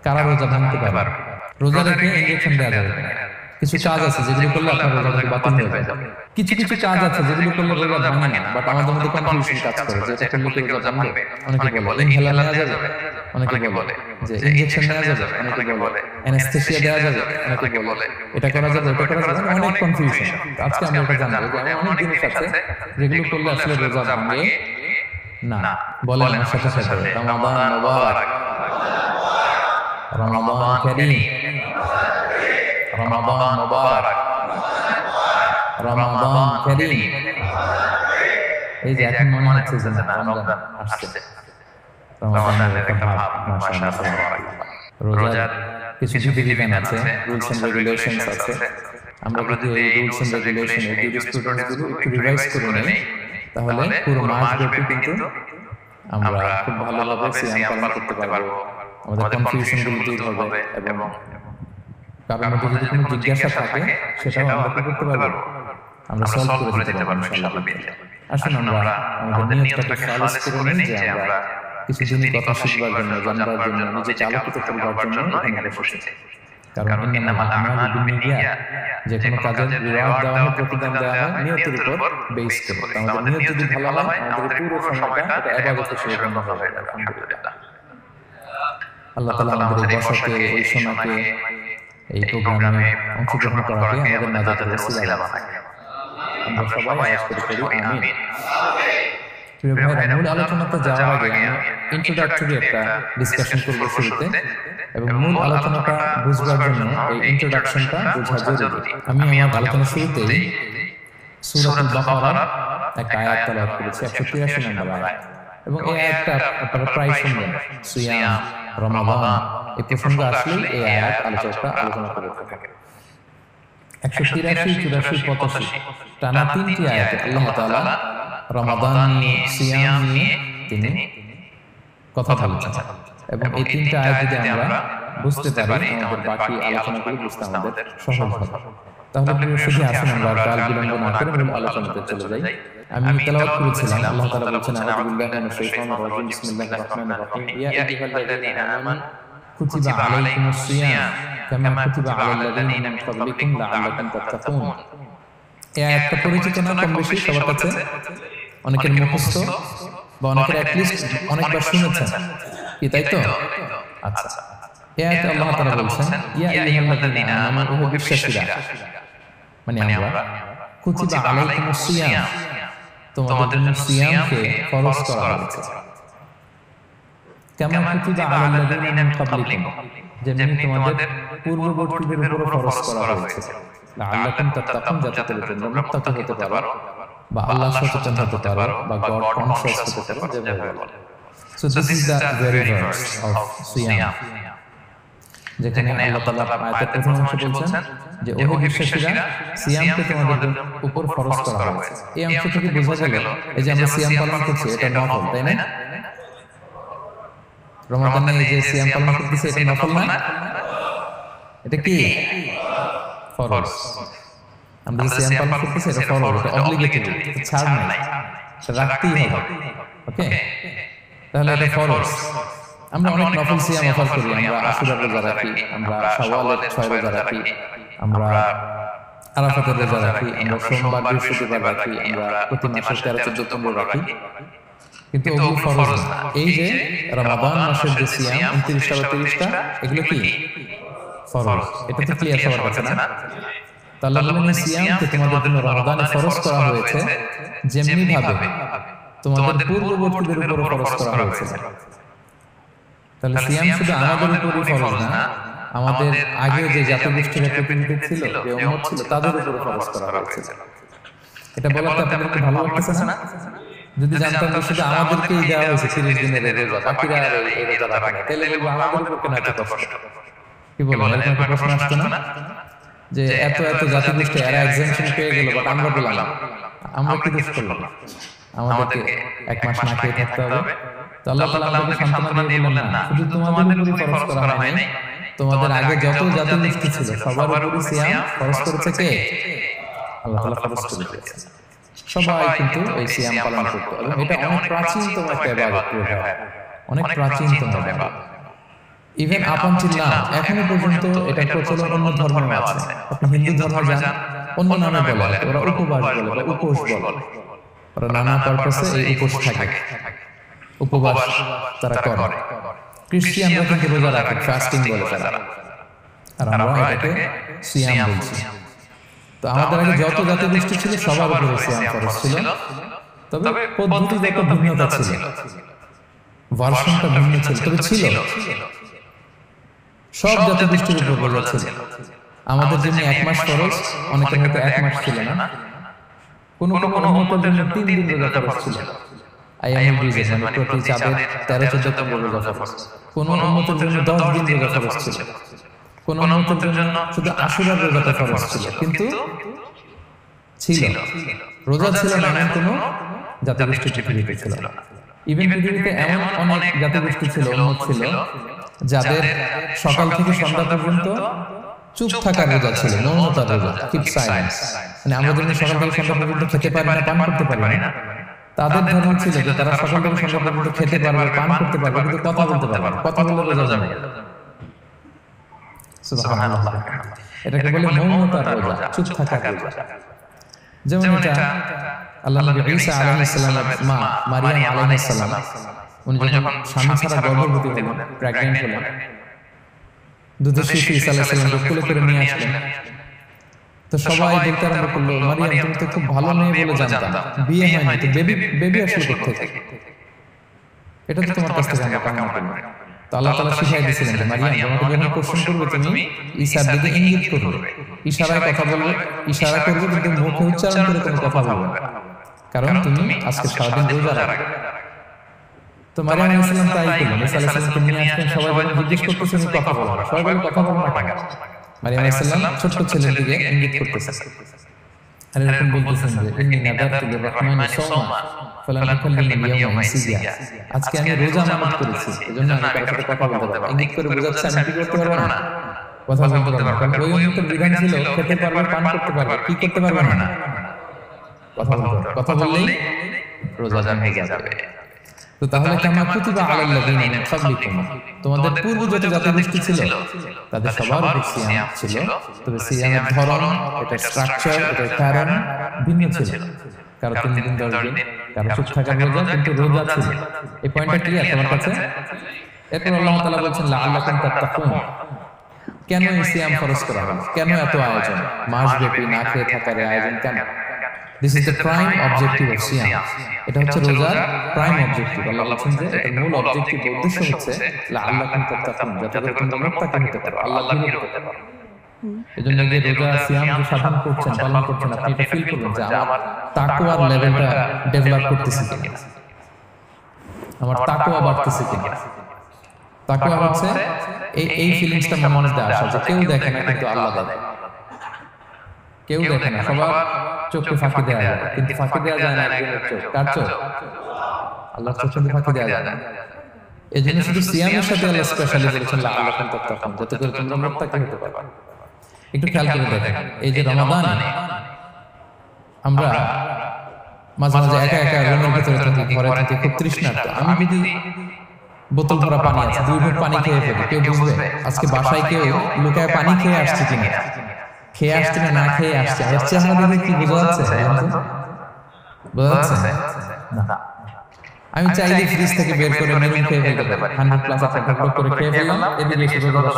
কারা রোজা ভাঙতে পারবে? রোজা রেখে ইনজেকশন দেওয়া যাবে না। কিছু কাজ আছে যেগুলো করলে আপনার রোজা থেকে বাতিল হয়ে যায়। কিছু কিছু কাজ আছে যেগুলো করলে রোজা ভাঙে না, বাট আমাদের মধ্যে কনফিউশন কাজ করে যে এটা করলে কি রোজা ভাঙবে। অনেকে বলে ইনহেলার নেওয়া যাবে, অনেকে বলে যে ইনজেকশন নেওয়া যাবে, অনেকে বলে অ্যানেস্থেসিয়া দেওয়া যাবে, অনেকে বলে এটা করা যাবে, ওটা করা যাবে, অনেক কনফিউশন। আজকে আমরা এটা জানবো যে অনেক জিনিস আছে যেগুলো করলে আসলে রোজা ভাঙে না। বলেন আমার সাথে সাথে রমাদান মুবারক, রমাদান কারীম, রমাদান মুবারক, রমাদান কারীম। এই যে এখন মনে হচ্ছে যে রমজান আসছে, রমাদানের একটা ভাব মাশাআল্লাহ। রোজার কিছু বিধিবিধান আছে, রুলস এন্ড রেগুলেশনস আছে। আমরা যদি এই রুলস এন্ড রেগুলেশন এই দুই স্টুডেন্টস গুলো একটু রিভাইজ করে নেই, তাহলে পুরো মাস ব্যাপী কিন্তু আমরা খুব ভালোভাবে সিয়াম পালন করতে পারবো। আমাদের কনফিউশন গুলো দূর হবে এবং কারোর মধ্যে যদি কোনো জিজ্ঞাসা থাকে সেটাও আমরা করতে পারবো, আমরা সলভ করে দিতে পারবো ইনশাআল্লাহ। আসুন আমরা আমাদের নিয়তটাকে খালিস করে নিই যে আমরা কিছু দিনই কথা শিখবার জন্য, জানবার জন্য, নিজেকে আলোকিত করবার জন্য এখানে বসেছি। কারণ ইন্নামাল আমালু বিন্নিয়াত, যে কোনো কাজের রিওয়ার্ড দেওয়া হয়, প্রতিদান দেওয়া হয় নিয়তের উপর বেস করে। আমাদের নিয়ত যদি ভালো হয়, আমাদের পুরো সময়টা এটা ইবাদতের পরিপূর্ণ হবে। আলহামদুলিল্লাহ, আল্লাহ তাআলা আমাদের এই বসাকে, এই সময়কে, এই প্রোগ্রামে অংশগ্রহণ করাকে আমাদের নাজাতের ওসিলা বানায়। আমরা সবাই আয়াত করে পড়ি আমিন। প্রিয় ভাইরা, মূল আলোচনাতে যাওয়ার আগে আমি ইন্ট্রোডাক্টরি একটা ডিসকাশন করব শুরুতে, এবং মূল আলোচনাটা বুঝবার জন্য এই ইন্ট্রোডাকশনটা বোঝা জরুরি। আমি আমার আলোচনার শুরুতেই সূরাতুল বাকারার একটা আয়াত তেলাওয়াত করেছি, 183 নম্বর আয়াত, এবং এই আয়াতটা আপনারা প্রায় শুনবেন। সিয়াম, রমাদান এই প্রসঙ্গ আসলে এই আয়াত আলোচনা করে থাকেন। 183, 84, 85 টানা তিনটি আয়াতে আল্লাহ তাআলা রমাদান নিয়ে, সিয়াম নিয়ে তিনি কথা বলেছেন, এবং এই তিনটা আয়াত যদি আমরা বুঝতে পারি আমাদের বাকি আলোচনাগুলো বুঝতে আমাদের সহজ হবে। তাহলে প্রিয় সুধী, আসুন আমরা কাল বিলম্ব না করে মূল আলোচনাতে চলে যাই। আমি তেলাওয়াত করেছিলাম, আল্লাহ তাআলা বলেছেন আউযু বিল্লাহি মিনাশ শাইতানির রাজিম, বিসমিল্লাহির রাহমানির রাহিম, ইয়া আইয়ুহাল্লাযীনা আমানু কুতিবা আলাইকুমুস সিয়াম কামা কুতিবা আলাল লাযীনা মিন ক্বাবলিকুম লাআল্লাকুম তাত্তাকুন। এই আয়াতটা পরিচিত না কম বেশি সবার কাছে, অনেকের মুখস্থ বা অনেকের অ্যাট লিস্ট অনেকবার শুনেছেন কি, তাই তো? আচ্ছা, এই আয়াতে আল্লাহ তাআলা বলেছেন ইয়া আইয়ুহাল্লাযীনা আমানু, ও বিশ্বাসীরা, মানে আমরা, কুতিবা আলাইকুমুস সিয়াম, তোমাদের জন্য সিয়ামকে ফরজ করা হয়েছে, কামা কুতিবা আলাল লাযীনা মিন ক্বাবলিকুম, যেমনি তোমাদের পূর্ববর্তীদের উপর ফরজ করা হয়েছে, লাআল্লাকুম তাত্তাকুন, যাতে তোমরা মুত্তাকি হতে পারো বা আল্লাহ সচেতন হতে পারো বা গড কনসিয়াস হতে পারো, যেভাবে বলে। So this is the very verse of সিয়াম, যেখানে আল্লাহ তাআলা আয়াতের প্রথম অংশে বলছেন যে ওহে বিশ্বাসীরা, সিয়ামকে তোমাদের উপর ফরজ করা হয়েছে। এই অংশ থেকে বোঝা গেল এই যে আমরা সিয়াম পালন করছি এটা নফল, তাই না? রমাদানে যে সিয়াম পালন করতেছি এটা নফল না, এটা কি ফরজ। আমরা যে সিয়াম পালন করতেছি এটা ফরজ, এটা অব্লিগেটরি, এটা ছাড় নাই, এটা রাখতেই হবে। ওকে, তাহলে এটা ফরজ। আমরা অনেক নফল সিয়াম অফার করি, আমরা আশুরার রোজা রাখি, আমরা শাওয়ালের 6 রোজা রাখি, আমরা আরাফাতের রোজা রাখি, আমরা সোমবার বৃহস্পতিবার রাখি, আমরা প্রতি মাসে 13, 14, 15 রাখি, কিন্তু ওগুলো ফরজ না। এই যে রমাদান মাসের যে সিয়াম 29টা বা 30টা, এগুলো কি ফরজ? এটা তো ক্লিয়ার সবার কাছে না? তাহলে বলেন সিয়ামকে তোমাদের জন্য রমাদানে ফরজ করা হয়েছে যেমনি ভাবে তোমাদের পূর্ববর্তীদের উপর ফরজ করা হয়েছে। তাহলে সিয়াম শুধু আমাদের উপরই ফরজ না, আমাদের আগে যে জাতিগোষ্ঠীর প্রতিনিধি ছিল, যে উম্মত ছিল, তাদের উপর ফরজ করা হয়েছে। এটা বলতে আপনাদের ভালো লাগতেছে না? যদি জানতাম যে শুধু আমাদেরকেই দেওয়া হয়েছে 30 দিনের রোজা, বাকিরা এই রোজা রাখে না, তাহলে বলবো আমাদের উপর কেন এত কষ্ট? কি বলেন, এরকম একটা প্রশ্ন আসতো না যে এত এত জাতিগোষ্ঠী এরা এক্সামশন পেয়ে গেল, বাট আমরা পেলাম না, আমরা কি দোষ করলাম? আমাদেরকে 1 মাস না খেয়ে থাকতে হবে। তো আল্লাহ তাআলা আমাদেরকে সান্ত্বনা দিয়ে বললেন না, শুধু তোমাদের উপরই ফরজ করা হয় নাই, তোমাদের আগে যত জাতিগোষ্ঠী ছিল সবার উপরই সিয়াম ফরজ করেছে কে? আল্লাহ তাআলা ফরজ করেছে। সবাই কিন্তু এই সিয়াম পালন করত, এবং এটা অনেক প্রাচীনতম একটা ইবাদত, অনেক প্রাচীনতম ইবাদত। এই ইবাদতটা আল্লাহ তাআলা আমাদেরকে ফরজ করেছেন। সিয়াম পালন করা, এটা অনেক প্রাচীনতম ইবাদত। এটা অনেক প্রাচীনতম ইবাদত। এটা অনেক প্রাচীনতম ইবাদত। এটা অনেক প্রাচীনতম ইবাদত। ইভেন আপ আনটিল নাও এখনো পর্যন্ত এটা প্রচলন অন্য ধর্মে আছে। আপনি হিন্দু ধর্মে যান, অন্য নামে বলে, ওরা উপবাস বলে বা উপোস বলে, ওরা নানা পারপাসে এই উপোস থাকে, উপবাস তারা করে। খ্রিস্টিয়ানরা কিন্তু রোজা রাখে, ফাস্টিং বলে তারা, আর আমরা এটাকে সিয়াম বলছি। তো আমাদের আগে যত জাতিগোষ্ঠী ছিল সবার উপরে সিয়াম ফরজ ছিল, তবে পদ্ধতিগত ভিন্নতা ছিল, ভার্সনটা ভিন্ন ছিল, তবে ছিল। সব জাতিগোষ্ঠীর উপর রোজা ছিল। আমাদের জন্য 1 মাস ফরজ, অনেকের হয়তো 1 মাস ছিল না, কোন কোন উম্মতের জন্য 3 দিন রোজা ফরজ ছিল। আইয়ামুল বীজ মানে প্রতি চাঁদের 13-14 দিন রোজা ফরজ। কোন উম্মতের জন্য 10 দিন রোজা ফরজ ছিল, কোন উম্মতের জন্য শুধু আশুরার রোজাটা ফরজ ছিল। কিন্তু ছিল, রোজা ছিল না এমন কোন জাতিগোষ্ঠী পৃথিবীতে ছিল না। ইভেন পৃথিবীতে এমন অনেক জাতিগোষ্ঠী ছিল, উম্মত ছিল, যাদের সকাল থেকে সন্ধ্যা পর্যন্ত চুপ থাকার রোজা ছিল, মৌনতার রোজা, কিপ সাইলেন্স। মানে আমরা যখন সকাল থেকে সন্ধ্যা পর্যন্ত খেতে পারি না, পান করতে পারি না, তাদের ধর্ম ছিল যে তারা সকাল থেকে সন্ধ্যা পর্যন্ত খেতে পারবে, পান করতে পারবে, কিন্তু কথা বলতে পারবে না। কথা বললে রোজা যাবে। সুবহানাল্লাহ। এটাকে বলে মৌনতার রোজা, চুপ থাকার রোজা। যেমন এটা আল্লাহ নবী ঈসা আলাইহিস সালামের মা মারিয়াম আলাইহিস সালাম, উনি যখন স্বামী ছাড়া গর্ভবতী হলেন, প্রেগন্যান্ট হলেন, দুধের শিশু ঈসা আলাইহিস সালামকে কোলে করে নিয়ে আসলেন। তো সবাই বলতে আরম্ভ করলো, মারিয়াম তুমি তো খুব ভালো মেয়ে বলে জানতাম, বিয়ে হয়নি, তো বেবি আসলে কোত্থেকে? এটা তো তোমার কাছ থেকে আমরা কামনা করব। তো আল্লাহ তাআলা শিখিয়ে দিয়েছিলেন যে মারিয়াম তোমাকে যখন কোশ্চেন করবে তুমি ঈসার দিকে ইঙ্গিত করবে, ইশারায় কথা বলবে, ইশারা করবে, কিন্তু মুখে উচ্চারণ করে কোনো কথা বলবে না, কারণ তুমি আজকে সারাদিন রোজা রাখবে। তো মারিয়াম আলাইহিস সালাম তাই করলেন। ঈসা আলাইহিস সালামকে নিয়ে আসলেন, সবাই যখন জিজ্ঞেস করতেছেন কথা বলো না, সবাই বলে কথা বলো না কেন? মারিয়াম আলাইহিস সালাম ছোট ছেলের দিকে ইঙ্গিত করতেছেন, আর এরকম বলতেছেন যে ইন্নী নাযারতু লিররহমানি সাওমা ফালান আকাল্লিমা ইয়াওমা ইনসিয়া, আজকে আমি রোজা মানত করেছি, এজন্য আমি কারো সাথে কথা বলতে পারবো। ইঙ্গিত করে বোঝাচ্ছে আমি কি করতে পারবো না, কথা বলতে পারবো না। কারণ ওই উম্মতের বিধান ছিল খেতে পারবে, পান করতে পারবে, কি করতে পারবে না, কথা বলতে পারবে। কথা বললেই রোজা ভেঙে যাবে। তো তাহলে কামা কুতিবা আলাল্লাযিনা মিন ক্বাবলিকুম, তোমাদের পূর্বে যত জাতিগোষ্ঠী ছিল তাদের সবার উপর সিয়াম ছিল, তবে সিয়ামের ধরন, এটা স্ট্রাকচার, এটা প্যাটার্ন ভিন্ন ছিল। কারো 3 দিন 10 দিন, কারো চুপ থাকার রোজা, কিন্তু রোজা ছিল। এই পয়েন্টটা ক্লিয়ার তোমার কাছে? এরপর আল্লাহ তাআলা বলেন লাআল্লাকুম তাত্তাকুন, কেন এই সিয়াম ফরজ করা হলো, কেন এত আয়োজন, মাসব্যাপী না খেয়ে থাকার আয়োজন কেন? This is the prime objective of Siyam. এটা হচ্ছে রোজার প্রাইম অবজেক্টিভ। আল্লাহ বলেন যে এর মূল অবজেক্টিভ, উদ্দেশ্য হচ্ছে লাআল্লাকুম তাত্তাকুন, যাতে করে তোমরা মুত্তাকি হতে পারো, আল্লাহর ভীরু হতে পারো। এজন্য যে রোজা সিয়াম যে সাধন করছেন, পালন করছেন, আপনি এটা ফিল করবেন যে আমার তাকওয়ার লেভেলটা ডেভেলপ করতেছে কিনা, আমার তাকওয়া বাড়তেছে কিনা। তাকওয়া হচ্ছে এই ফিলিংসটা মনের মধ্যে আসা যে কেউ দেখে না কিন্তু আল্লাহ দেখে, কেউ দেখে না, সবার চোখে ফাঁকি দেওয়া যায়, কিন্তু ফাঁকি দেওয়া যায় না একজনের চোখ। কার চোখ? আল্লাহর চোখে ফাঁকি দেওয়া যায় না। এজন্য শুধু সিয়ামের সাথে আল্লাহ স্পেশালি বলেছেন লাআল্লাকুম তাত্তাকুন, যাতে করে তোমরা মুত্তাকি হতে পারো। একটু খেয়াল করে দেখেন, এই যে রমাদানে আমরা মাঝে মাঝে একা একা রুমের ভিতরে থাকি, ঘরে থাকি, খুব তৃষ্ণার্ত। আমি যদি বোতল ভরা পানি আছে, 2 ঘট পানি খেয়ে ফেলি, কেউ বুঝবে? আজকে বাসায় কেউ লুকায় পানি খেয়ে আসছে কিনা, খেয়ে আসছে না খেয়ে আসছে, আর চেহারা দেখে কি বোঝা যাচ্ছে? বোঝা যাচ্ছে না। আমি চাইলে ফ্রিজ থেকে বের করে মেনু খেয়ে ফেলতে পারি, 100+ আছে, করে খেয়ে ফেললাম, এদিকে এসে রোজা